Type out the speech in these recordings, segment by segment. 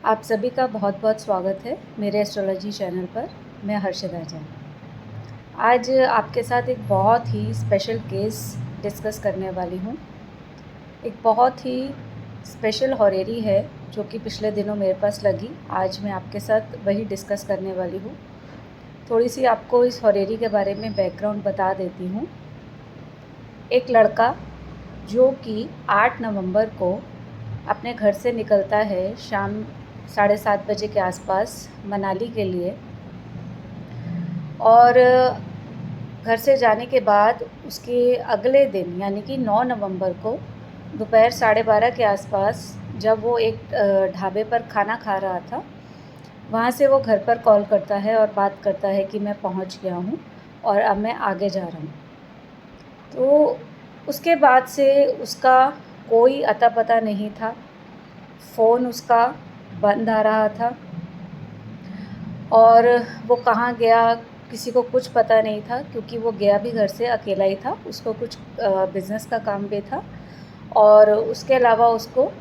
आप सभी का बहुत बहुत स्वागत है मेरे एस्ट्रोलॉजी चैनल पर। मैं हर्षिता जैन। आज आपके साथ एक बहुत ही स्पेशल केस डिस्कस करने वाली हूँ। एक बहुत ही स्पेशल हॉरेरी है जो कि पिछले दिनों मेरे पास लगी। आज मैं आपके साथ वही डिस्कस करने वाली हूँ। थोड़ी सी आपको इस हॉरेरी के बारे में बैकग्राउंड बता देती हूँ। एक लड़का जो कि 8 नवंबर को अपने घर से निकलता है शाम 7:30 बजे के आसपास मनाली के लिए, और घर से जाने के बाद उसके अगले दिन यानी कि 9 नवंबर को दोपहर 12:30 के आसपास जब वो एक ढाबे पर खाना खा रहा था, वहाँ से वो घर पर कॉल करता है और बात करता है कि मैं पहुँच गया हूँ और अब मैं आगे जा रहा हूँ। तो उसके बाद से उसका कोई अता पता नहीं था। फ़ोन उसका बंद आ रहा था और वो कहाँ गया किसी को कुछ पता नहीं था, क्योंकि वो गया भी घर से अकेला ही था। उसको कुछ बिज़नेस का काम भी था और उसके अलावा उसको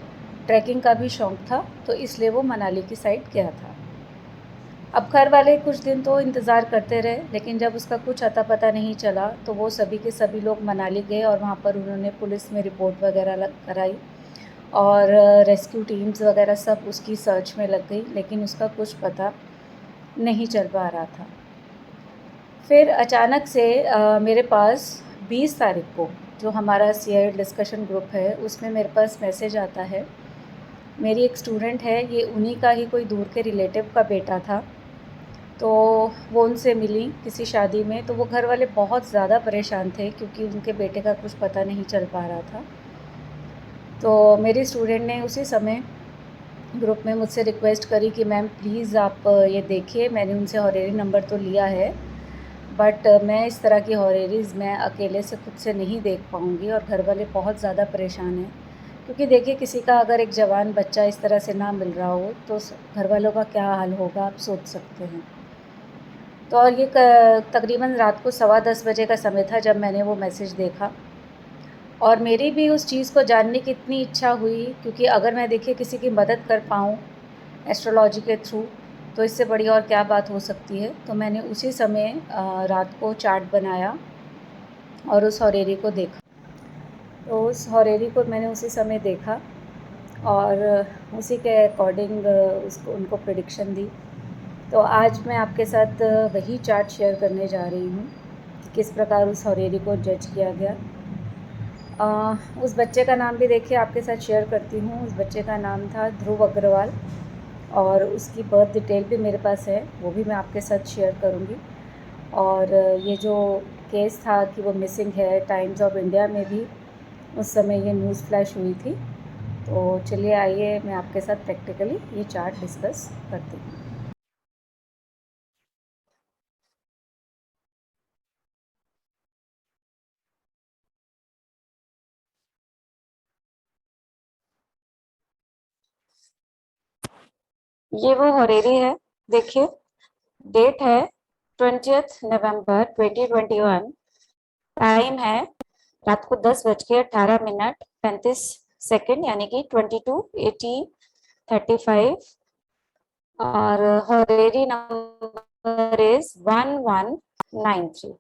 ट्रैकिंग का भी शौक़ था, तो इसलिए वो मनाली की साइड गया था। अब घर वाले कुछ दिन तो इंतज़ार करते रहे, लेकिन जब उसका कुछ अता पता नहीं चला तो वो सभी के सभी लोग मनाली गए और वहाँ पर उन्होंने पुलिस में रिपोर्ट वगैरह कराई और रेस्क्यू टीम्स वगैरह सब उसकी सर्च में लग गई, लेकिन उसका कुछ पता नहीं चल पा रहा था। फिर अचानक से मेरे पास 20 तारीख को जो हमारा सीआई डिस्कशन ग्रुप है उसमें मेरे पास मैसेज आता है। मेरी एक स्टूडेंट है, ये उन्हीं का ही कोई दूर के रिलेटिव का बेटा था, तो वो उनसे मिली किसी शादी में। तो वो घर वाले बहुत ज़्यादा परेशान थे क्योंकि उनके बेटे का कुछ पता नहीं चल पा रहा था। तो मेरी स्टूडेंट ने उसी समय ग्रुप में मुझसे रिक्वेस्ट करी कि मैम प्लीज़ आप ये देखिए, मैंने उनसे हॉरेरी नंबर तो लिया है, बट मैं इस तरह की हॉरेरीज़ मैं अकेले से खुद से नहीं देख पाऊँगी और घर वाले बहुत ज़्यादा परेशान हैं। क्योंकि देखिए, किसी का अगर एक जवान बच्चा इस तरह से ना मिल रहा हो तो घर वालों का क्या हाल होगा, आप सोच सकते हैं। तो और ये तकरीबन रात को 10:15 बजे का समय था जब मैंने वो मैसेज देखा, और मेरी भी उस चीज़ को जानने की इतनी इच्छा हुई, क्योंकि अगर मैं देखिए किसी की मदद कर पाऊँ एस्ट्रोलॉजी के थ्रू, तो इससे बड़ी और क्या बात हो सकती है। तो मैंने उसी समय रात को चार्ट बनाया और उस हॉरेरी को देखा। तो उस हॉरेरी को मैंने उसी समय देखा और उसी के अकॉर्डिंग उसको उनको प्रेडिक्शन दी। तो आज मैं आपके साथ वही चार्ट शेयर करने जा रही हूँ कि किस प्रकार उस हॉरेरी को जज किया गया। उस बच्चे का नाम भी देखिए आपके साथ शेयर करती हूँ। उस बच्चे का नाम था ध्रुव अग्रवाल और उसकी बर्थ डिटेल भी मेरे पास है, वो भी मैं आपके साथ शेयर करूँगी। और ये जो केस था कि वो मिसिंग है, टाइम्स ऑफ इंडिया में भी उस समय ये न्यूज़ फ्लैश हुई थी। तो चलिए आइए मैं आपके साथ प्रैक्टिकली ये चार्ट डिस्कस करती हूँ। ये वो हॉरेरी है, देखिए डेट है 20 नवंबर 2021। टाइम है रात को 10:18 यानी कि 22:18:35। और हॉरेरी नंबर इज 1193।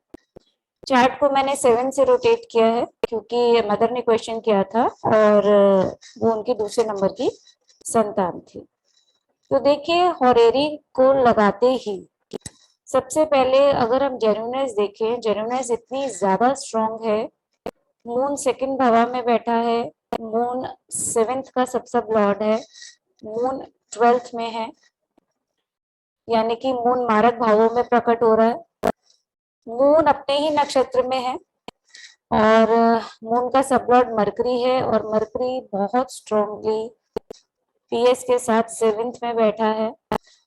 चार्ट को मैंने 7 से रोटेट किया है क्योंकि मदर ने क्वेश्चन किया था और वो उनके दूसरे नंबर की संतान थी। तो देखिए, हॉरेरी को लगाते ही सबसे पहले अगर हम जेन्युइननेस देखें, जेन्युइननेस इतनी ज्यादा स्ट्रांग है। मून सेकंड भाव में बैठा है, मून 7th का सब लॉर्ड है, मून 12th में है, यानी कि मून मारक भावों में प्रकट हो रहा है। मून अपने ही नक्षत्र में है और मून का सब लॉर्ड मरकरी है और मरकरी बहुत स्ट्रांगली पीएस के साथ 7th में बैठा है।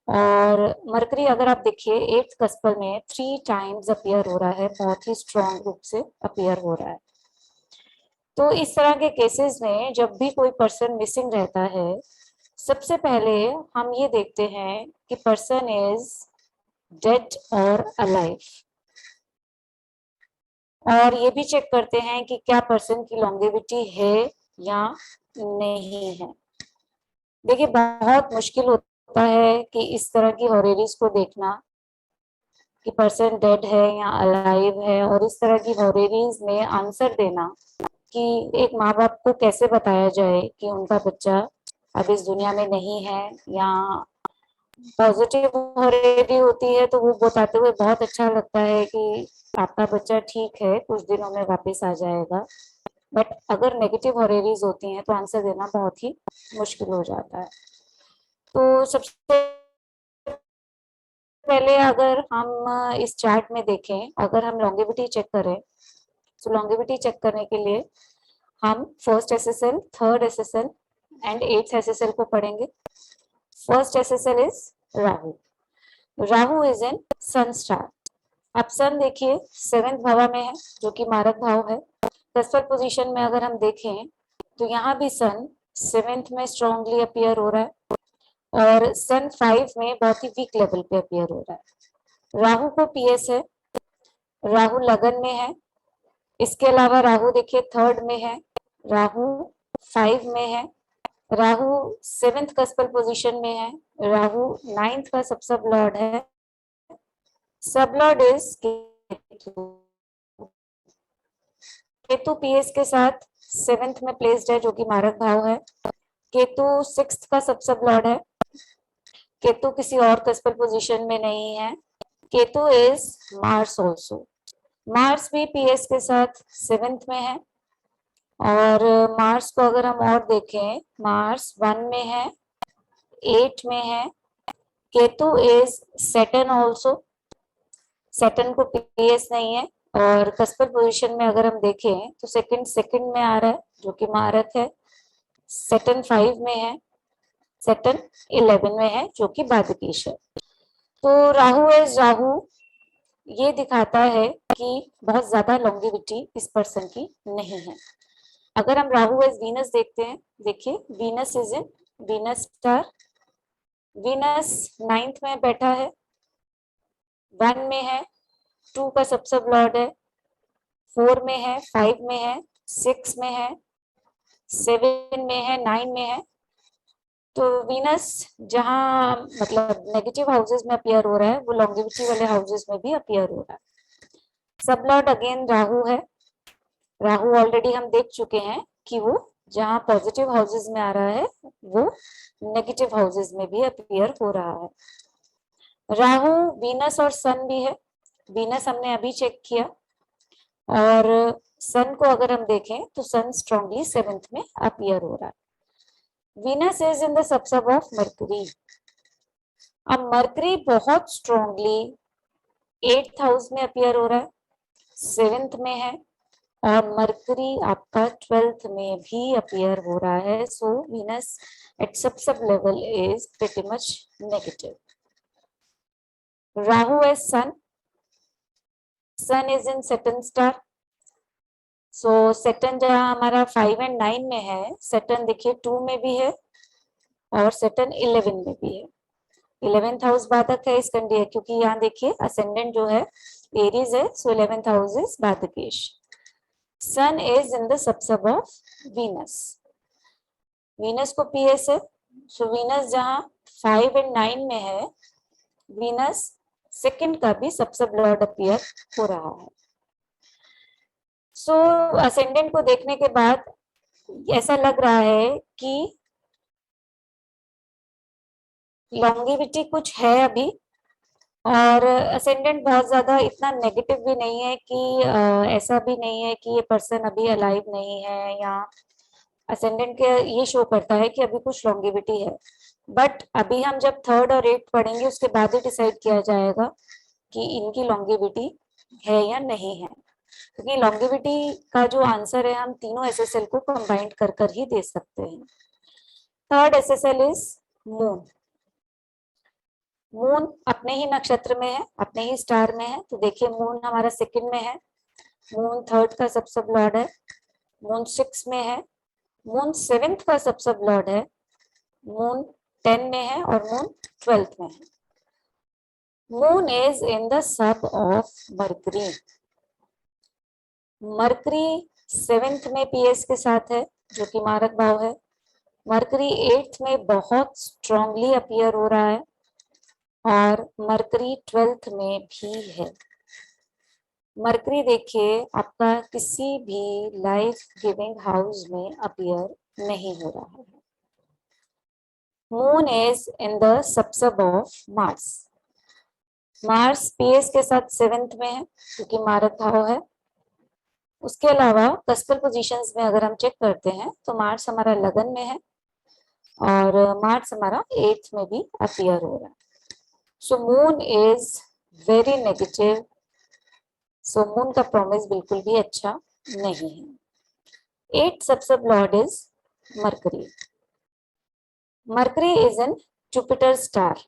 और मरकरी अगर आप देखिए 8th कस्पल में 3 टाइम्स अपीयर हो रहा है, बहुत ही स्ट्रांग रूप से अपीयर हो रहा है। तो इस तरह के केसेस में जब भी कोई पर्सन मिसिंग रहता है, सबसे पहले हम ये देखते हैं कि पर्सन इज डेड और अलाइव, और ये भी चेक करते हैं कि क्या पर्सन की लॉन्गेविटी है या नहीं है। देखिए बहुत मुश्किल होता है कि इस तरह की हॉररीज को देखना कि पर्सन डेड है या अलाइव है, और इस तरह की हॉररीज में आंसर देना कि एक माँ बाप को कैसे बताया जाए कि उनका बच्चा अब इस दुनिया में नहीं है। या पॉजिटिव हॉररी होती है तो वो बताते हुए बहुत अच्छा लगता है कि आपका बच्चा ठीक है, कुछ दिनों में वापस आ जाएगा। बट अगर नेगेटिव हॉररीज होती हैं तो आंसर देना बहुत ही मुश्किल हो जाता है। तो सबसे पहले अगर हम इस चार्ट में देखें, अगर हम लॉन्गेविटी चेक करें, तो लॉन्गेविटी चेक करने के लिए हम first CSL, third CSL and eighth CSL को पढ़ेंगे। First CSL is Rahu. Rahu is in sun star. अब सन देखिए सेवेंथ भाव में है जो कि मारक भाव है। दसवें पोजीशन में अगर हम देखें तो यहाँ भी सन सेवेंथ में स्ट्रांगली अपीयर हो रहा है, और सन 5 में बहुत ही वीक लेवल पे अपीयर हो रहा है। राहु को पीएस है, राहु लगन में है। इसके अलावा राहु देखिए थर्ड में है, राहु 5 में है, राहु सेवेंथ कस्पल पोजीशन में है, राहु नाइन्थ का सब लॉर्ड है। सब Lord is Ketu. Ketu PS के साथ सेवेंथ में प्लेस्ड है जो कि मारक भाव है। केतु सिक्स्थ का सब लॉर्ड है। केतु किसी और कस्पल पोजीशन में नहीं है। Ketu is Mars also. Mars भी पीएस के साथ सेवेंथ में है, और मार्स को अगर हम और देखें, मार्स 1 में है, 8 में है। Ketu is Saturn also. Saturn को पीएस नहीं है, और कस्पल पोजीशन में अगर हम देखें तो सेकंड में आ रहा है जो कि मारक है। सैटर्न 5 में है, सैटर्न 11 में है जो कि बादकीश है। तो राहु इज राहु ये दिखाता है कि बहुत ज्यादा लॉन्गेविटी इस पर्सन की नहीं है। अगर हम राहु एज वीनस देखते हैं, देखिए Venus is in Venus star. Venus ninth में बैठा है, 1 में है, 2 का सब लॉर्ड है, 4 में है, 5 में है, 6 में है, 7 में है, 9 में है। तो वीनस जहां मतलब नेगेटिव हाउसेस में अपीयर हो रहा है, वो लॉन्गेविटी वाले हाउसेस में भी अपीयर हो रहा है। सब लॉर्ड अगेन राहु है। राहु ऑलरेडी हम देख चुके हैं कि वो जहां पॉजिटिव हाउसेस में आ रहा है वो नेगेटिव हाउसेस में भी अपीयर हो रहा है। राहु वीनस और सन भी है। वीनस हमने अभी चेक किया, और सन को अगर हम देखें तो सन स्ट्रांगली सेवेंथ में अपीयर हो रहा है। Venus is in the sub of mercury. अब मरकरी बहुत स्ट्रांगली एट्थ हाउस में अपीयर हो रहा है, सेवेंथ में है, और मरकरी आपका 12th में भी अपीयर हो रहा है। So Venus at sub level is pretty much negative. Rahu as sun, sun is in Saturn star. So Saturn जहां हमारा 5 एंड 9 में है, सैटर्न देखिए 2 में भी है और सैटर्न 11 में भी है। 11th हाउस बाधक है इसका, क्योंकि यहाँ देखिए असेंडेंट जो है एरीज है, सो 11th हाउस इज बाधकेश। Sun is in the sub of Venus. Venus को पीएस है, सो वीनस जहां 5 एंड 9 में है, वीनस सेकंड का भी सब लॉर्ड अपीयर हो रहा है। सो असेंडेंट को देखने के बाद ऐसा लग रहा है कि लॉन्गेविटी कुछ है अभी, और असेंडेंट बहुत ज्यादा इतना नेगेटिव भी नहीं है कि ऐसा भी नहीं है कि ये पर्सन अभी अलाइव नहीं है, या असेंडेंट के ये शो करता है कि अभी कुछ लॉन्गेविटी है। बट अभी हम जब थर्ड और एट पढ़ेंगे उसके बाद ही डिसाइड किया जाएगा कि इनकी लॉन्गेविटी है या नहीं है, क्योंकि लॉन्गेविटी का जो आंसर है हम तीनों एसएसएल को कंबाइंड कर कर ही दे सकते हैं। Third SSL is moon. Moon अपने ही नक्षत्र में है, अपने ही स्टार में है। तो देखिए मून हमारा सेकंड में है, मून थर्ड का सब लॉर्ड है, मून 6 में है, मून सेवेंथ का सब लॉर्ड है, मून 10 में है, और मून 12th में है। Moon is in the sub of mercury. Mercury seventh में पीएस के साथ है जो कि मारक भाव है। मरकरी 8th में बहुत स्ट्रांगली अपीयर हो रहा है और मरकरी 12th में भी है। मरकरी देखिए आपका किसी भी लाइफ गिविंग हाउस में अपीयर नहीं हो रहा है। Moon is in the sub sub of Mars. Mars PS के साथ 7th में है क्योंकि मारक भाव है। उसके अलावा कस्पल पोजीशंस में अगर हम चेक करते हैं तो मार्स हमारा लगन में है और मार्स हमारा 8th में भी अपीयर हो रहा है। So Moon is very negative. So Moon का प्रॉमिस बिल्कुल भी अच्छा नहीं है। 8th sub sub lord is Mercury. Mercury is in Jupiter star.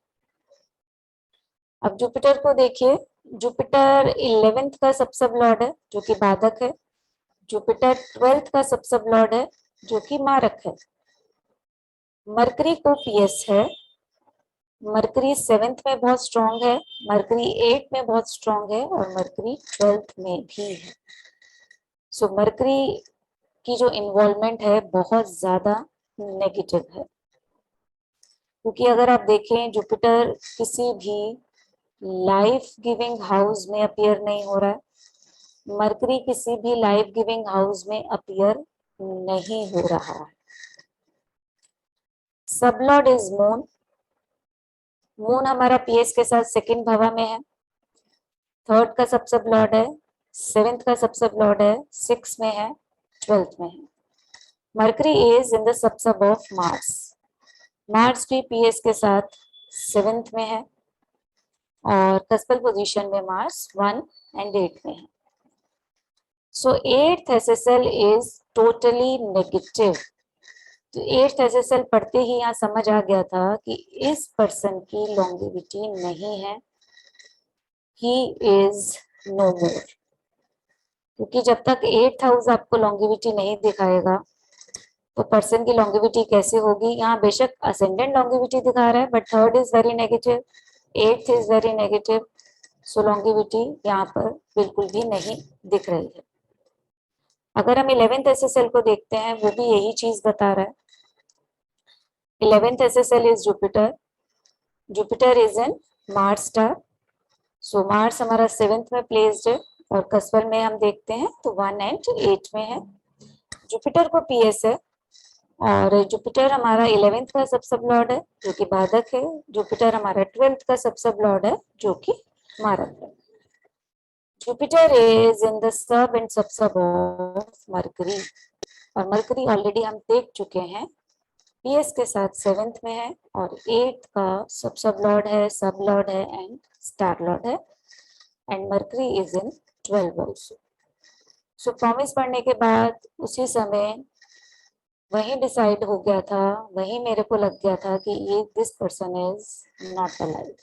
अब जुपिटर को देखिए, जुपिटर 11th का सबसब लॉर्ड है जो कि बाधक है। जुपिटर 12th का सबसब लॉर्ड है जो कि मारक है। मरकरी को पीएस है। मरकरी 7th में बहुत स्ट्रांग है, मरकरी 8 में बहुत स्ट्रांग है और मरकरी 12th में भी है। सो मरकरी की जो इन्वॉल्वमेंट है बहुत ज्यादा नेगेटिव है, क्योंकि अगर आप देखें जुपिटर किसी भी लाइफ गिविंग हाउस में अपीयर नहीं हो रहा है। मरकरी किसी भी लाइफ गिविंग हाउस में अपीयर नहीं हो रहा है। Sublord is moon. मून हमारा पीएस के साथ 2nd भावा में है। 3rd का सबसब लॉर्ड है, 7th का सबसब लॉर्ड है, 6 में है, 12th में है। Mercury is in the sub sub of Mars. Mars भी पीएस के साथ 7th में है और कस्पल पोजीशन में मार्स 1 and 8 में है। So 8th SSL is totally negative. तो 8th एसएसएल पढ़ते ही यहाँ समझ आ गया था कि इस पर्सन की लॉन्गेविटी नहीं है, ही इज नो मोर। क्योंकि जब तक 8th हाउस आपको लॉन्गेविटी नहीं दिखाएगा तो पर्सन की लॉन्गेविटी कैसे होगी। यहाँ बेशक असेंडेंट लॉन्गेविटी दिखा रहा है but 3rd is very negative, 8th is very negative. So longevity यहाँ पर बिल्कुल भी नहीं दिख रही है। अगर हम 11th एसएसएल को देखते हैं वो भी यही चीज बता रहा है। 11th SSL is Jupiter. Jupiter is in Mars star. So Mars हमारा 7th में प्लेस्ड है और कस्पल में हम देखते हैं तो 1 and 8 में है। जुपिटर को पीएस है और जुपिटर हमारा 11th का सबसब लॉर्ड है जो कि बाधक है। जुपिटर हमारा 12th का सबसब लॉर्ड है जो कि मारक है। Jupiter is in the sub and sub sub of Mercury और मरकरी ऑलरेडी हम देख चुके हैं पीएस के साथ 7th में है और 8th का सब लॉर्ड है, सब लॉर्ड है एंड स्टार लॉर्ड है and mercury is in 12 also. So promise पढ़ने के बाद उसी समय वही डिसाइड हो गया था, वही मेरे को लग गया था कि ये this person is not alive.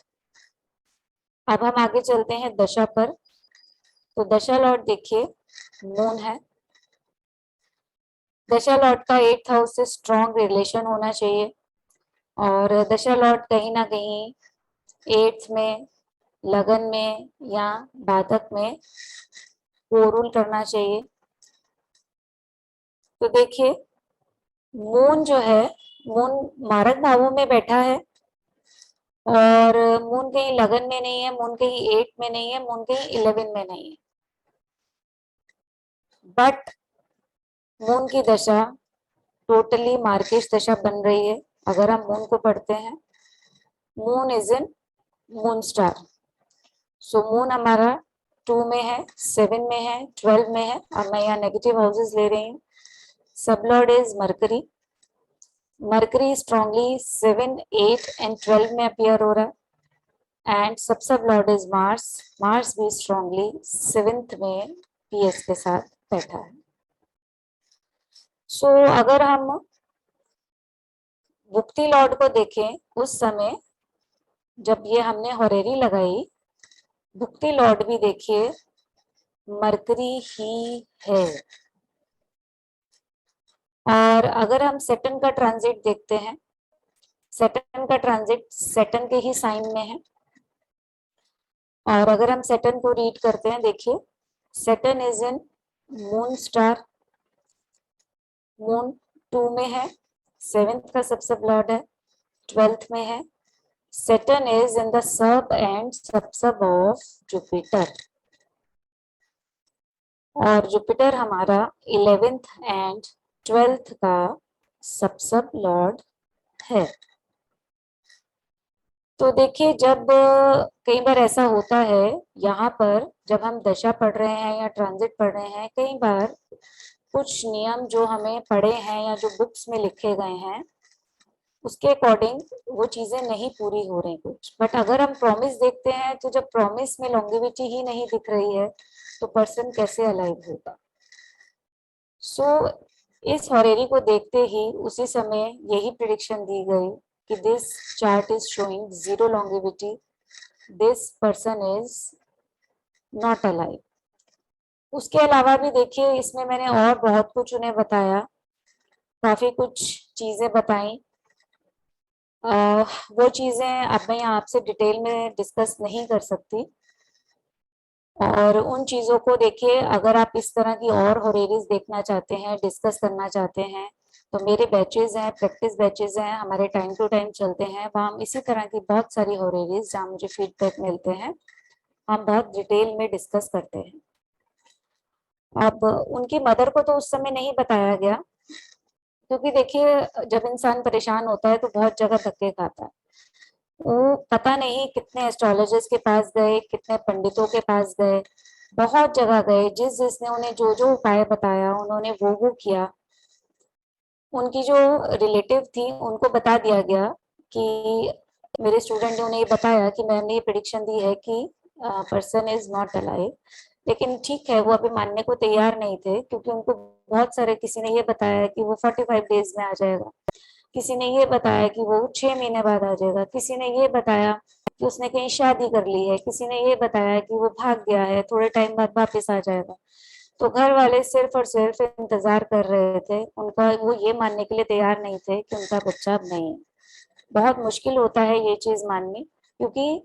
अब हम आगे चलते हैं दशा पर। तो दशा लॉर्ड देखिए मून है। दशा लॉर्ड का 8th हाउस से स्ट्रॉन्ग रिलेशन होना चाहिए और दशा लॉर्ड कहीं ना कहीं 8th में, लगन में या बाधक में को रूल करना चाहिए। तो देखिए मून जो है, मून मारक भावों में बैठा है और मून कहीं लगन में नहीं है, मून कहीं 8 में नहीं है, मून कहीं 11 में नहीं है। बट मून की दशा टोटली मार्केश दशा बन रही है। अगर हम मून को पढ़ते हैं, moon is in moon star. So moon हमारा 2 में है, 7 में है, 12 में है और मैं यहाँ नेगेटिव हाउसेस ले रही हूँ। सब Lord is Mercury. Mercury strongly 7, 8 and 12 में अपीयर हो रहा है एंड सब लॉर्ड इज मार्स। मार्स भी स्ट्रांगली 7th में पीएस के साथ बैठा है। सो अगर हम भुक्ति लॉर्ड को देखें उस समय जब ये हमने हॉरेरी लगाई, भुक्ति लॉर्ड भी देखिए मरकरी ही है। और अगर हम सैटर्न का ट्रांजिट देखते हैं, सैटर्न का ट्रांजिट सैटर्न के ही साइन में है और अगर हम सैटर्न को रीड करते हैं, देखिए Saturn is in moon star. Moon 2 में है, सेवेंथ का सब सब लॉर्ड है, 12th में है। Saturn is in the sub and sub of Jupiter, और जुपिटर हमारा 11th एंड 12th का सब लॉर्ड है। तो देखिए, जब कई बार ऐसा होता है, यहाँ पर जब हम दशा पढ़ रहे हैं या ट्रांजिट पढ़ रहे हैं, कई बार कुछ नियम जो हमें पढ़े हैं या जो बुक्स में लिखे गए हैं उसके अकॉर्डिंग वो चीजें नहीं पूरी हो रही कुछ। बट अगर हम प्रॉमिस देखते हैं तो जब प्रॉमिस में लॉन्गेविटी ही नहीं दिख रही है तो पर्सन कैसे अलाइव होगा। सो इस हॉरेरी को देखते ही उसी समय यही प्रिडिक्शन दी गई कि this chart is showing zero longevity, this person is not alive. उसके अलावा भी देखिए, इसमें मैंने और बहुत कुछ उन्हें बताया, काफी कुछ चीजें बताई। वो चीजें अब मैं आपसे डिटेल में डिस्कस नहीं कर सकती। और उन चीजों को देखिए, अगर आप इस तरह की और होरेरीज देखना चाहते हैं, डिस्कस करना चाहते हैं, तो मेरे बैचेज हैं, प्रैक्टिस बैचेज हैं, हमारे टाइम टू टाइम चलते हैं, वहाँ हम इसी तरह की बहुत सारी होरेरीज जहाँ मुझे फीडबैक मिलते हैं हम बहुत डिटेल में डिस्कस करते हैं। अब उनकी मदर को तो उस समय नहीं बताया गया, क्योंकि देखिए जब इंसान परेशान होता है तो बहुत जगह धक्के खाता है। वो पता नहीं कितने एस्ट्रोलॉजर्स के पास गए, कितने पंडितों के पास गए, बहुत जगह गए, जिस जिसने उन्हें जो जो उपाय बताया उन्होंने वो किया। उनकी जो रिलेटिव थी उनको बता दिया गया कि मेरे स्टूडेंट ने उन्हें बताया कि मैंने ये प्रिडिक्शन दी है कि पर्सन इज नॉट अलाइव। लेकिन ठीक है, वो अभी मानने को तैयार नहीं थे, क्योंकि उनको बहुत सारे, किसी ने ये बताया कि वो 45 डेज में आ जाएगा, किसी ने ये बताया कि वो 6 महीने बाद आ जाएगा, किसी ने ये बताया कि उसने कहीं शादी कर ली है, किसी ने ये बताया कि वो भाग गया है, थोड़े टाइम बाद वापस आ जाएगा। तो घर वाले सिर्फ और सिर्फ इंतजार कर रहे थे, उनका वो ये मानने के लिए तैयार नहीं थे कि उनका बच्चा अब नहीं है। बहुत मुश्किल होता है ये चीज माननी, क्योंकि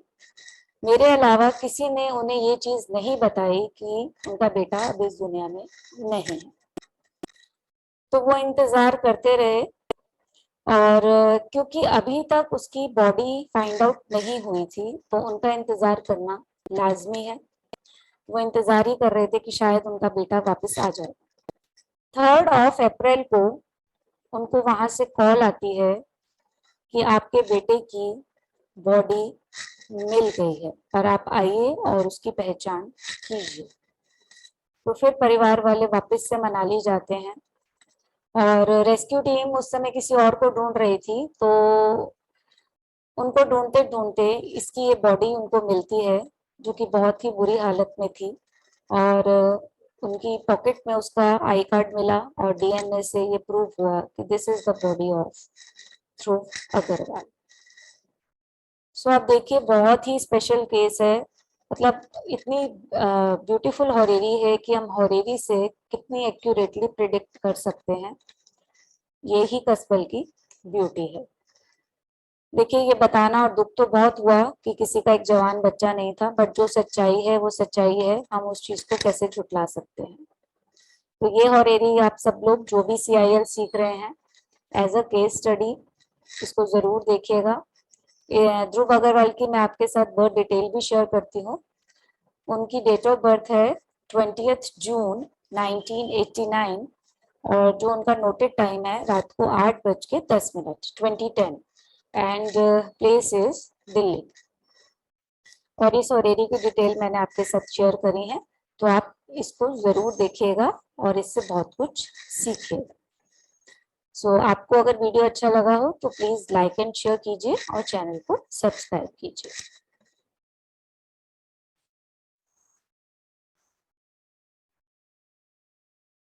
मेरे अलावा किसी ने उन्हें ये चीज नहीं बताई कि उनका बेटा अब इस दुनिया में नहीं है। तो वो इंतजार करते रहे, और क्योंकि अभी तक उसकी बॉडी फाइंड आउट नहीं हुई थी तो उनका इंतजार करना लाजमी है। वो इंतजार ही कर रहे थे कि शायद उनका बेटा वापस आ जाए। 3 अप्रैल को उनको वहां से कॉल आती है कि आपके बेटे की बॉडी मिल गई है और आप आइए और उसकी पहचान कीजिए। तो फिर परिवार वाले वापस से मनाली जाते हैं, और रेस्क्यू टीम उस समय किसी और को ढूंढ रही थी, तो उनको ढूंढते ढूंढते इसकी ये बॉडी उनको मिलती है, जो कि बहुत ही बुरी हालत में थी। और उनकी पॉकेट में उसका आई कार्ड मिला और डीएनए से ये प्रूव हुआ कि this is the body of Dhruv Agarwal. So आप देखिए, बहुत ही स्पेशल केस है। मतलब इतनी ब्यूटीफुल हॉरेरी है कि हम हॉरेरी से कितनी एक्यूरेटली प्रिडिक्ट कर सकते हैं, ये ही कसबल की ब्यूटी है। देखिए, ये बताना और दुख तो बहुत हुआ कि किसी का एक जवान बच्चा नहीं था, बट जो सच्चाई है वो सच्चाई है, हम उस चीज को कैसे झुटला सकते हैं। तो ये हॉरेरी आप सब लोग जो भी CIL सीख रहे हैं एज अ केस स्टडी, इसको जरूर देखिएगा। ध्रुव अग्रवाल की मैं आपके साथ बहुत डिटेल भी शेयर करती हूँ। उनकी डेट ऑफ बर्थ है 20 जून 1989, और जो उनका नोटेड टाइम है रात को 8:10 2010, एंड प्लेस इज दिल्ली। और इस ओरेरी की डिटेल मैंने आपके साथ शेयर करी है, तो आप इसको जरूर देखिएगा और इससे बहुत कुछ सीखिएगा। सो आपको अगर वीडियो अच्छा लगा हो तो प्लीज लाइक एंड शेयर कीजिए और चैनल को सब्सक्राइब कीजिए।